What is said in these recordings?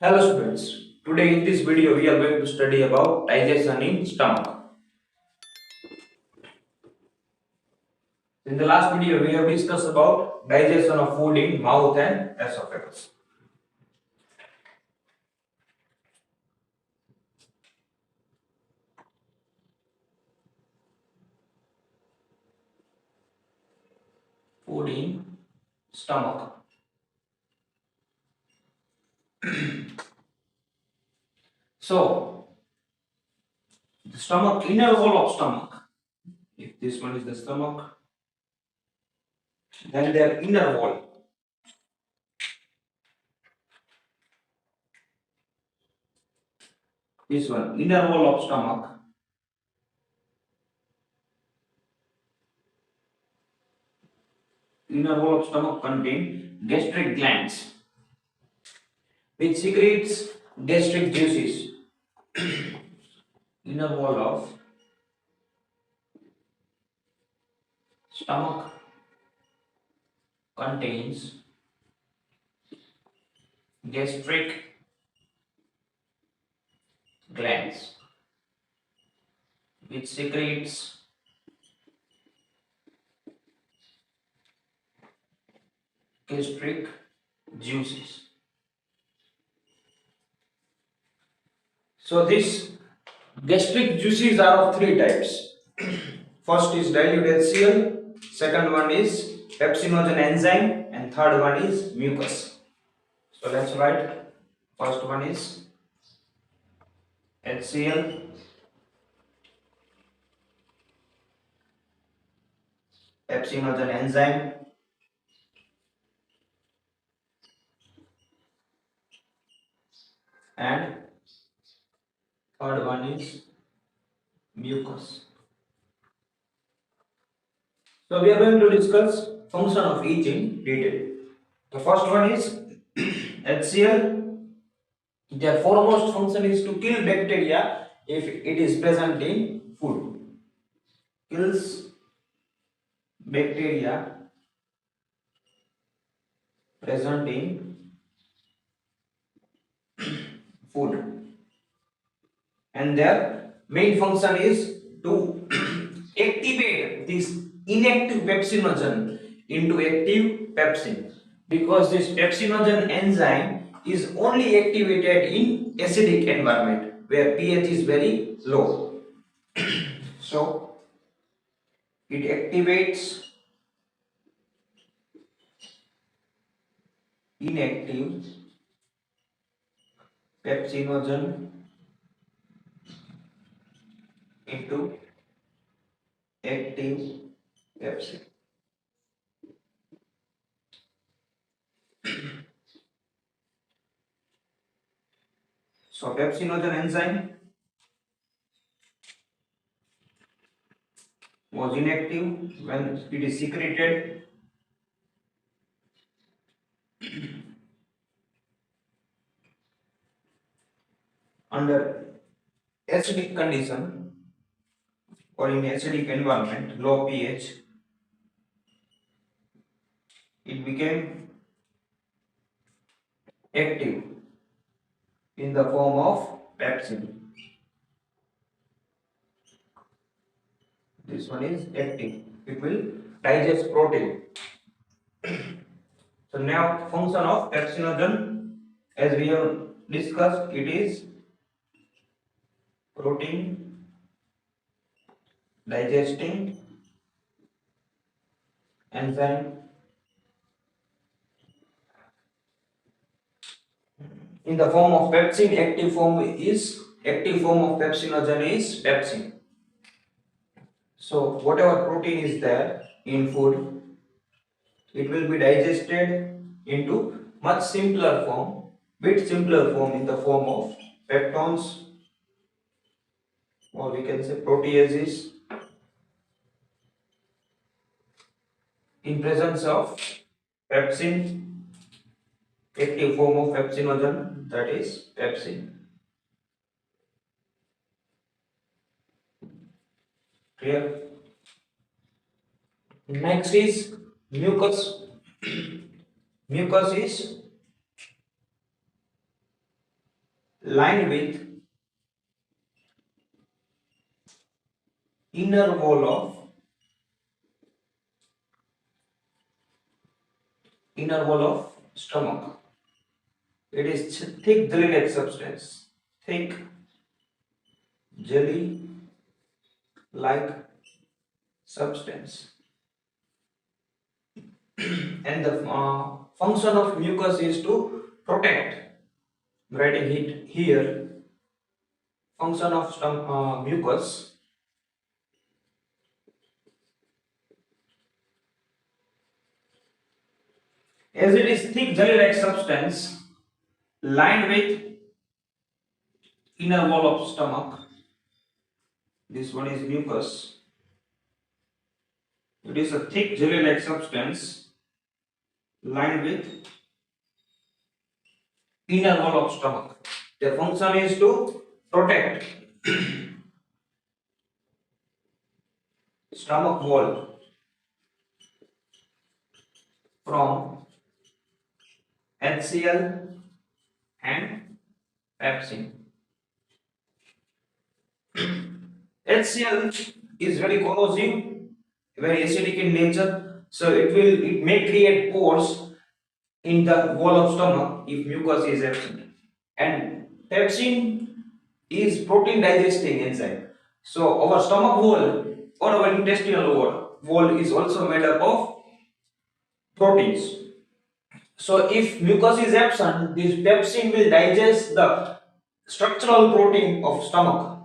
Hello students, today in this video we are going to study about digestion in stomach. In the last video we have discussed about digestion of food in mouth and esophagus. Food in stomach. So the stomach, inner wall of stomach, if this one is the stomach, then their inner wall. This one, inner wall of stomach. Inner wall of stomach contain gastric glands which secretes gastric juices. Inner wall of stomach contains gastric glands which secretes gastric juices. So these gastric juices are of three types. First is dilute HCl, second one is pepsinogen enzyme, and third one is mucus. So let's write. First one is HCl, pepsinogen enzyme, and third one is mucus. So we are going to discuss function of each in detail. The first one is HCl. Their foremost function is to kill bacteria if it is present in food. Kills bacteria present in food. And their main function is to activate this inactive pepsinogen into active pepsin, because this pepsinogen enzyme is only activated in acidic environment where pH is very low. So it activates inactive pepsinogen into active pepsin. So pepsinogen enzyme was inactive when it is secreted under acidic condition or in acidic environment, low pH. It became active in the form of pepsin. This one is active. It will digest protein. So now function of pepsinogen, as we have discussed, it is protein digesting enzyme in the form of pepsin. Active form of pepsinogen is pepsin. So whatever protein is there in food, it will be digested into much simpler form, bit simpler form, in the form of peptones, or we can say proteases, in presence of pepsin, active form of pepsinogen, that is pepsin. Clear? Next is mucus. Mucus is lined with inner wall of stomach. It is thick jelly-like substance. Thick jelly-like substance. And the function of mucus is to protect. Writing it here. Function of mucus, as it is thick jelly-like substance lined with inner wall of stomach. This one is mucus. It is a thick jelly-like substance lined with inner wall of stomach. The function is to protect stomach wall from HCl and pepsin. HCl is very corrosive, very acidic in nature, so it may create pores in the wall of stomach if mucus is absent. And pepsin is protein digesting enzyme. So our stomach wall or our intestinal wall is also made up of proteins. So if mucus is absent, this pepsin will digest the structural protein of stomach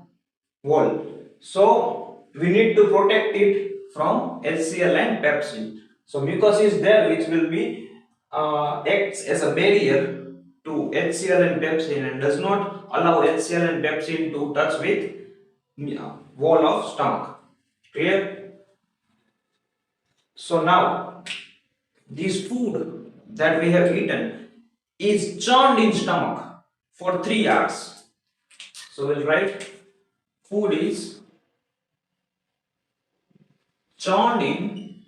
wall. So we need to protect it from HCl and pepsin. So mucus is there, which will be acts as a barrier to HCl and pepsin and does not allow HCl and pepsin to touch with wall of stomach. Clear? So now this food that we have eaten is churned in stomach for 3 hours. So we'll write food is churned in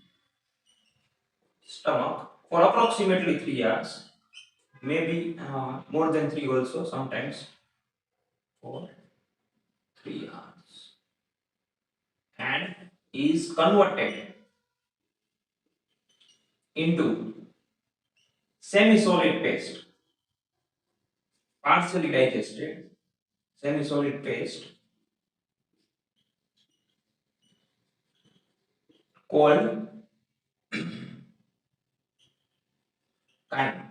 stomach for approximately 3 hours, maybe more than 3 also sometimes, for 3 hours, and is converted into semi-solid paste, partially digested semi-solid paste called chyme.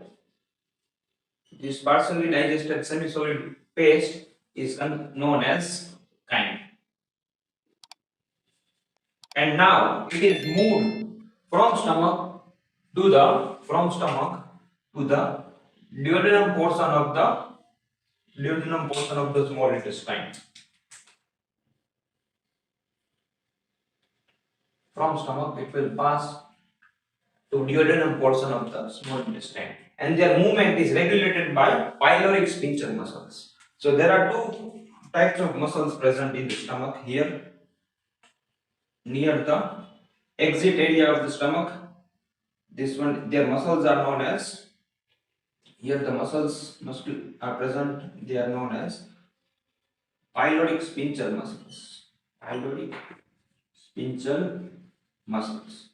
This partially digested semi-solid paste is known as chyme. And now it is moved from stomach to the duodenum portion of the small intestine. From stomach it will pass to duodenum portion of the small intestine, and their movement is regulated by pyloric sphincter muscles. So there are two types of muscles present in the stomach. Here near the exit area of the stomach, this one, their muscles are known as, here the muscles are present, they are known as pyloric sphincter muscles. Pyloric sphincter muscles.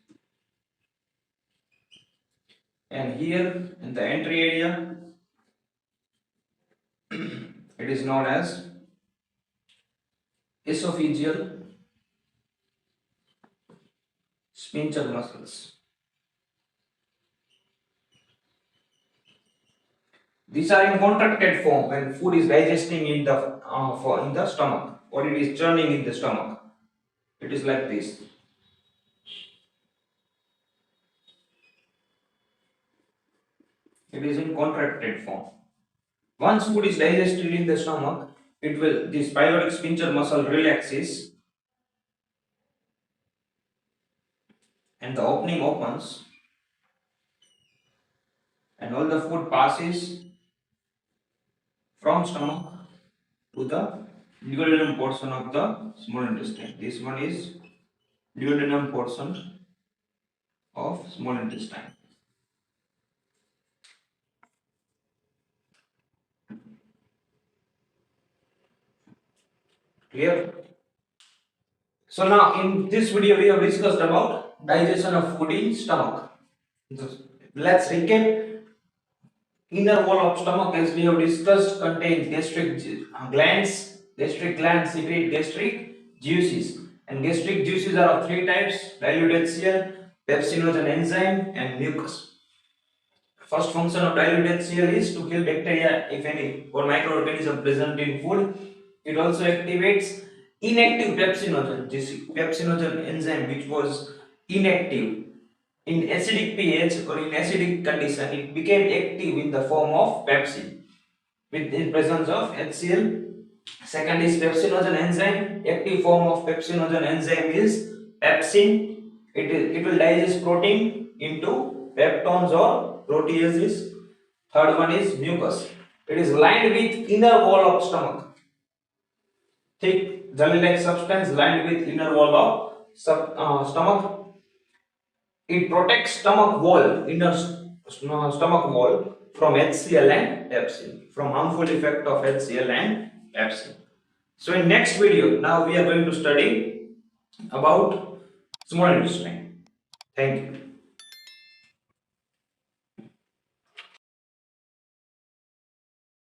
And here in the entry area, it is known as esophageal sphincter muscles. These are in contracted form when food is digesting in the stomach, or it is churning in the stomach. It is like this. It is in contracted form. Once food is digested in the stomach, this pyloric sphincter muscle relaxes and the opening opens and all the food passes from stomach to the duodenum portion of the small intestine. This one is duodenum portion of small intestine. Clear? So now in this video we have discussed about digestion of food in stomach. Let's recap. Inner wall of stomach, as we have discussed, contains gastric glands secrete gastric juices, and gastric juices are of three types: dilute HCl, pepsinogen enzyme, and mucus. First function of dilute HCl is to kill bacteria, if any, or microorganism present in food. It also activates inactive pepsinogen, this pepsinogen enzyme which was inactive in acidic pH or in acidic condition. It became active in the form of pepsin with the presence of HCl. Second is pepsinogen enzyme. Active form of pepsinogen enzyme is pepsin. It will digest protein into peptones or proteases. Third one is mucus. It is lined with inner wall of stomach. Thick jelly-like substance lined with inner wall of stomach. It protects stomach wall, stomach wall from HCl and pepsin, from harmful effect of HCl and pepsin. So in next video, now we are going to study about small intestine. Thank you.